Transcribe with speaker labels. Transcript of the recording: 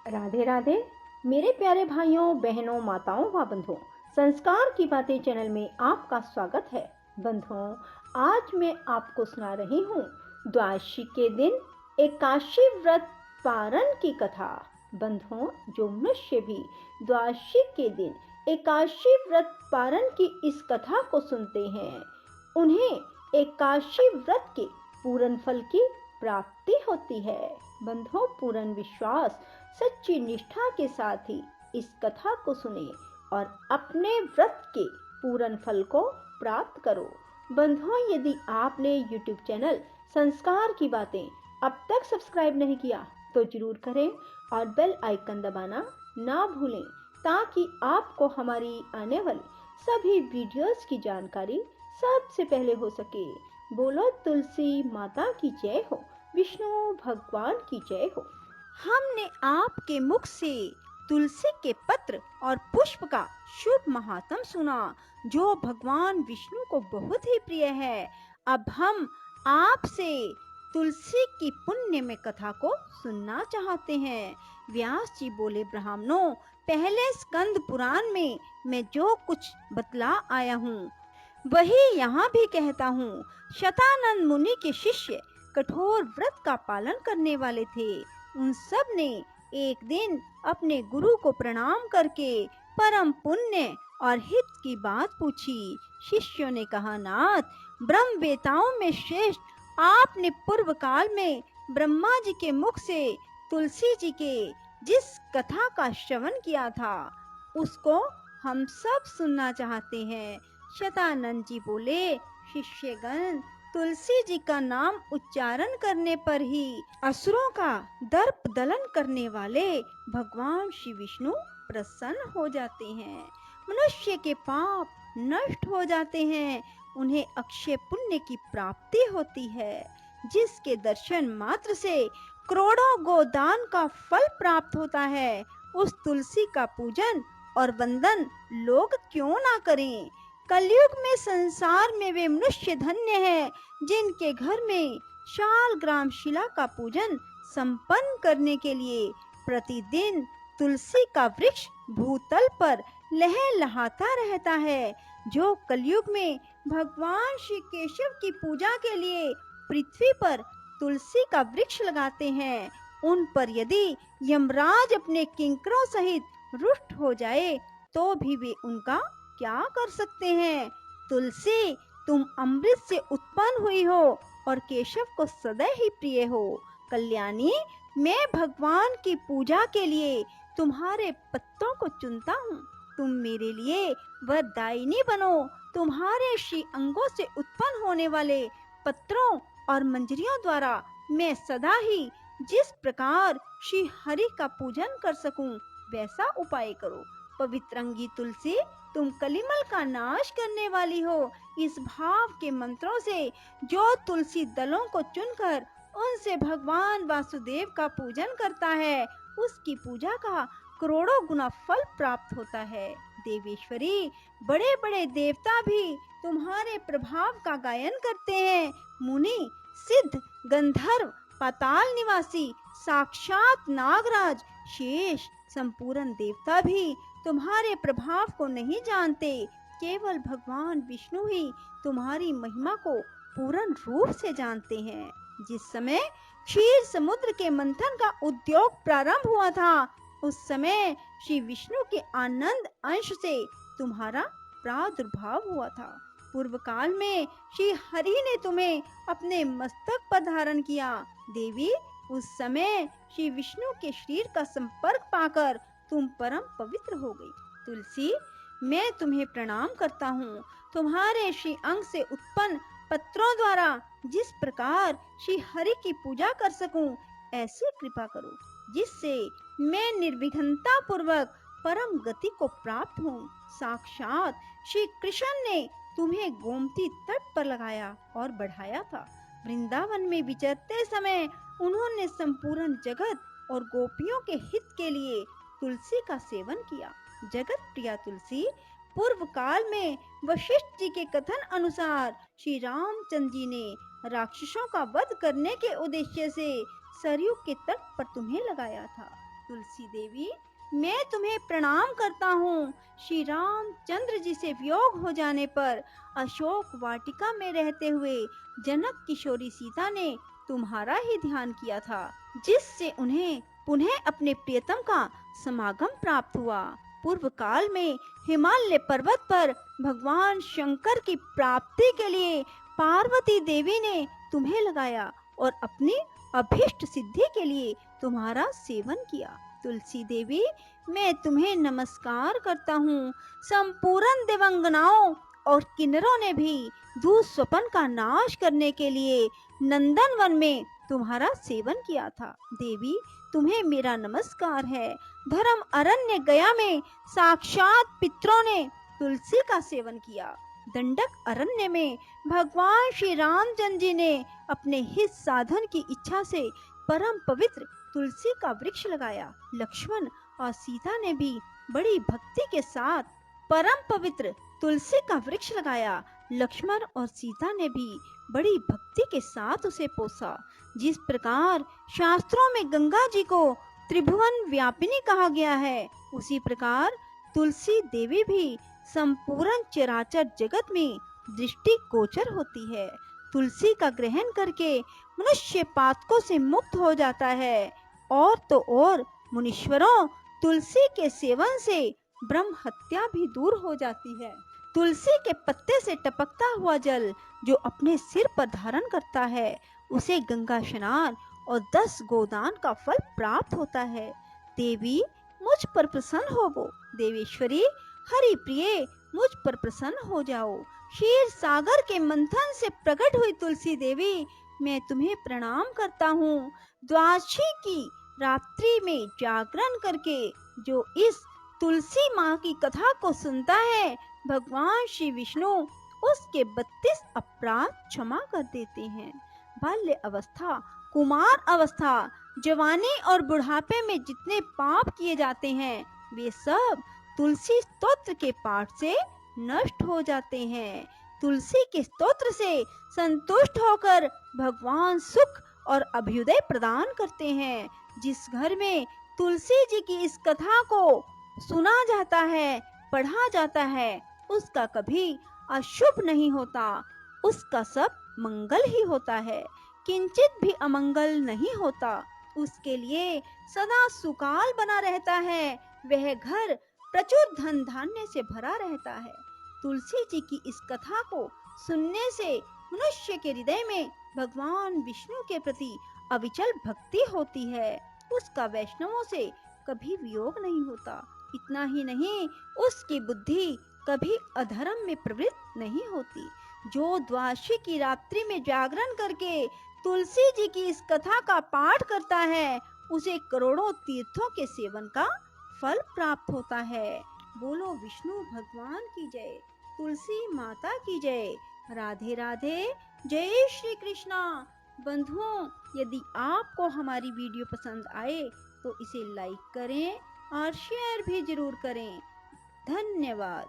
Speaker 1: राधे राधे। मेरे प्यारे भाइयों बहनों माताओं व बंधुओं, संस्कार की बातें चैनल में आपका स्वागत है। बंधुओं, आज मैं आपको सुना रही हूँ द्वादशी के दिन एकादशी व्रत पारण की कथा। बंधुओं, जो मनुष्य भी द्वादशी के दिन एकादशी व्रत पारण की इस कथा को सुनते हैं, उन्हें एकादशी व्रत के पूर्ण फल की प्राप्ति होती है। बंधुओं, पूर्ण विश्वास सच्ची निष्ठा के साथ ही इस कथा को सुने और अपने व्रत के पूर्ण फल को प्राप्त करो। बंधुओं, यदि आपने YouTube चैनल संस्कार की बातें अब तक सब्सक्राइब नहीं किया तो जरूर करें और बेल आइकन दबाना ना भूलें, ताकि आपको हमारी आने वाली सभी वीडियोस की जानकारी सबसे पहले हो सके। बोलो तुलसी माता की जय हो, विष्णु भगवान की जय हो। हमने आपके मुख से तुलसी के पत्र और पुष्प का शुभ महात्म सुना, जो भगवान विष्णु को बहुत ही प्रिय है। अब हम आपसे तुलसी की पुण्य में कथा को सुनना चाहते हैं। व्यास जी बोले, ब्राह्मणों, पहले स्कंद पुराण में मैं जो कुछ बतला आया हूँ वही यहाँ भी कहता हूँ। शतानंद मुनि के शिष्य कठोर व्रत का पालन करने वाले थे। उन सब ने एक दिन अपने गुरु को प्रणाम करके परम पुण्य और हित की बात पूछी। शिष्यों ने कहा, नाथ, ब्रह्म वेताओं में श्रेष्ठ आपने पूर्व काल में ब्रह्मा जी के मुख से तुलसी जी के जिस कथा का श्रवण किया था, उसको हम सब सुनना चाहते हैं। शतानंद जी बोले, शिष्यगण, तुलसी जी का नाम उच्चारण करने पर ही असुरों का दर्प दलन करने वाले भगवान श्री विष्णु प्रसन्न हो जाते हैं। मनुष्य के पाप नष्ट हो जाते हैं, उन्हें अक्षय पुण्य की प्राप्ति होती है, जिसके दर्शन मात्र से करोड़ों गोदान का फल प्राप्त होता है। उस तुलसी का पूजन और वंदन लोग क्यों ना करें। कलयुग में संसार में वे मनुष्य धन्य हैं जिनके घर में शाल ग्राम शिला का पूजन संपन्न करने के लिए प्रतिदिन तुलसी का वृक्ष भूतल पर लहलहाता रहता है। जो कलयुग में भगवान श्री केशव की पूजा के लिए पृथ्वी पर तुलसी का वृक्ष लगाते हैं, उन पर यदि यमराज अपने किंकरों सहित रुष्ट हो जाए तो भी वे उनका क्या कर सकते हैं। तुलसी, तुम अमृत से उत्पन्न हुई हो और केशव को सदैव ही प्रिय हो। कल्याणी, मैं भगवान की पूजा के लिए तुम्हारे पत्तों को चुनता हूँ। तुम मेरे लिए वरदायिनी बनो। तुम्हारे श्री अंगों से उत्पन्न होने वाले पत्रों और मंजरियों द्वारा मैं सदा ही जिस प्रकार श्री हरि का पूजन कर सकूं, वैसा उपाय करो। पवित्रंगी तुलसी, तुम कलिमल का नाश करने वाली हो। इस भाव के मंत्रों से जो तुलसी दलों को चुनकर उनसे भगवान वासुदेव का पूजन करता है, उसकी पूजा का करोड़ों गुना फल प्राप्त होता है। देवेश्वरी, बड़े बड़े देवता भी तुम्हारे प्रभाव का गायन करते हैं। मुनि, सिद्ध, गंधर्व, पाताल निवासी, साक्षात नागराज, शेष, संपूर्ण देवता भी तुम्हारे प्रभाव को नहीं जानते। केवल भगवान विष्णु ही तुम्हारी महिमा को पूर्ण रूप से जानते हैं। जिस समय क्षीर समुद्र के मंथन का उद्योग प्रारंभ हुआ था, उस समय श्री विष्णु के आनंद अंश से तुम्हारा प्रादुर्भाव हुआ था। पूर्व काल में श्री हरि ने तुम्हें अपने मस्तक पर धारण किया। देवी, उस समय श्री विष्णु के शरीर का संपर्क पाकर तुम परम पवित्र हो गई। तुलसी, मैं तुम्हें प्रणाम करता हूँ। तुम्हारे श्री अंग से उत्पन्न पत्रों द्वारा जिस प्रकार श्री हरि की पूजा कर सकूं, ऐसी कृपा करो जिससे मैं निर्विघ्नता पूर्वक परम गति को प्राप्त हूँ। साक्षात श्री कृष्ण ने तुम्हें गोमती तट पर लगाया और बढ़ाया था। वृंदावन में विचरते समय उन्होंने संपूर्ण जगत और गोपियों के हित के लिए तुलसी का सेवन किया। जगत प्रिया तुलसी, पूर्व काल में वशिष्ठ जी के कथन अनुसार श्री रामचंद्र जी ने राक्षसों का वध करने के उद्देश्य से सरयू के तट पर तुम्हें लगाया था। तुलसी देवी, मैं तुम्हें प्रणाम करता हूँ। श्री रामचंद्र जी से वियोग हो जाने पर अशोक वाटिका में रहते हुए जनक किशोरी सीता ने तुम्हारा ही ध्यान किया था, जिससे उन्हें पुनः अपने प्रियतम का समागम प्राप्त हुआ। पूर्व काल में हिमालय पर्वत पर भगवान शंकर की प्राप्ति के लिए पार्वती देवी ने तुम्हें लगाया और अपनी अभीष्ट सिद्धि के लिए तुम्हारा सेवन किया। तुलसी देवी, मैं तुम्हें नमस्कार करता हूँ। संपूर्ण देवंगनाओं और किन्नरों ने भी दुःस्वप्न का नाश करने के लिए नंदन वन में तुम्हारा सेवन किया था। देवी, तुम्हें मेरा नमस्कार है। धर्म अरण्य गया में साक्षात पितरों ने तुलसी का सेवन किया। दंडक अरण्य में भगवान श्री रामचंद्र जी ने अपने हित साधन की इच्छा से परम पवित्र तुलसी का वृक्ष लगाया। लक्ष्मण और सीता ने भी बड़ी भक्ति के साथ परम पवित्र तुलसी का वृक्ष लगाया। लक्ष्मण और सीता ने भी बड़ी भक्ति के साथ उसे पोसा। जिस प्रकार शास्त्रों में गंगा जी को त्रिभुवन व्यापिनी कहा गया है, उसी प्रकार तुलसी देवी भी संपूर्ण चराचर जगत में दृष्टि गोचर होती है। तुलसी का ग्रहण करके मनुष्य पातकों से मुक्त हो जाता है। और तो और मुनीश्वरों, तुलसी के सेवन से ब्रह्म हत्या भी दूर हो जाती है। तुलसी के पत्ते से टपकता हुआ जल जो अपने सिर पर धारण करता है, उसे गंगा स्नान और 10 गोदान का फल प्राप्त होता है। देवी, मुझ पर प्रसन्न होवो। देवेश्वरी, हरि प्रिय, मुझ पर प्रसन्न हो जाओ। क्षीर सागर के मंथन से प्रकट हुई तुलसी देवी, मैं तुम्हें प्रणाम करता हूँ। द्वादशी की रात्रि में जागरण करके जो इस तुलसी माँ की कथा को सुनता है, भगवान श्री विष्णु उसके 32 अपराध क्षमा कर देते हैं। बाल्य अवस्था, कुमार अवस्था, जवानी और बुढ़ापे में जितने पाप किए जाते हैं, वे सब तुलसी स्तोत्र के पाठ से नष्ट हो जाते हैं। तुलसी के स्तोत्र से संतुष्ट होकर भगवान सुख और अभ्युदय प्रदान करते हैं। जिस घर में तुलसी जी की इस कथा को सुना जाता है, पढ़ा जाता है, उसका कभी अशुभ नहीं होता, उसका सब मंगल ही होता है, किंचित भी अमंगल नहीं होता। उसके लिए सदा सुकाल बना रहता है, वह घर प्रचुर धन धान्य से भरा रहता है। तुलसी जी की इस कथा को सुनने से मनुष्य के हृदय में भगवान विष्णु के प्रति अविचल भक्ति होती है, उसका वैष्णवों से कभी वियोग नहीं होता। इतना ही नहीं, उसकी बुद्धि कभी अधर्म में प्रवृत्त नहीं होती। जो द्वादशी की रात्रि में जागरण करके तुलसी जी की इस कथा का पाठ करता है, उसे करोड़ों तीर्थों के सेवन का फल प्राप्त होता है। बोलो विष्णु भगवान की जय, तुलसी माता की जय। राधे राधे, जय श्री कृष्णा। बंधुओं, यदि आपको हमारी वीडियो पसंद आए तो इसे लाइक करें और शेयर भी जरूर करें। धन्यवाद।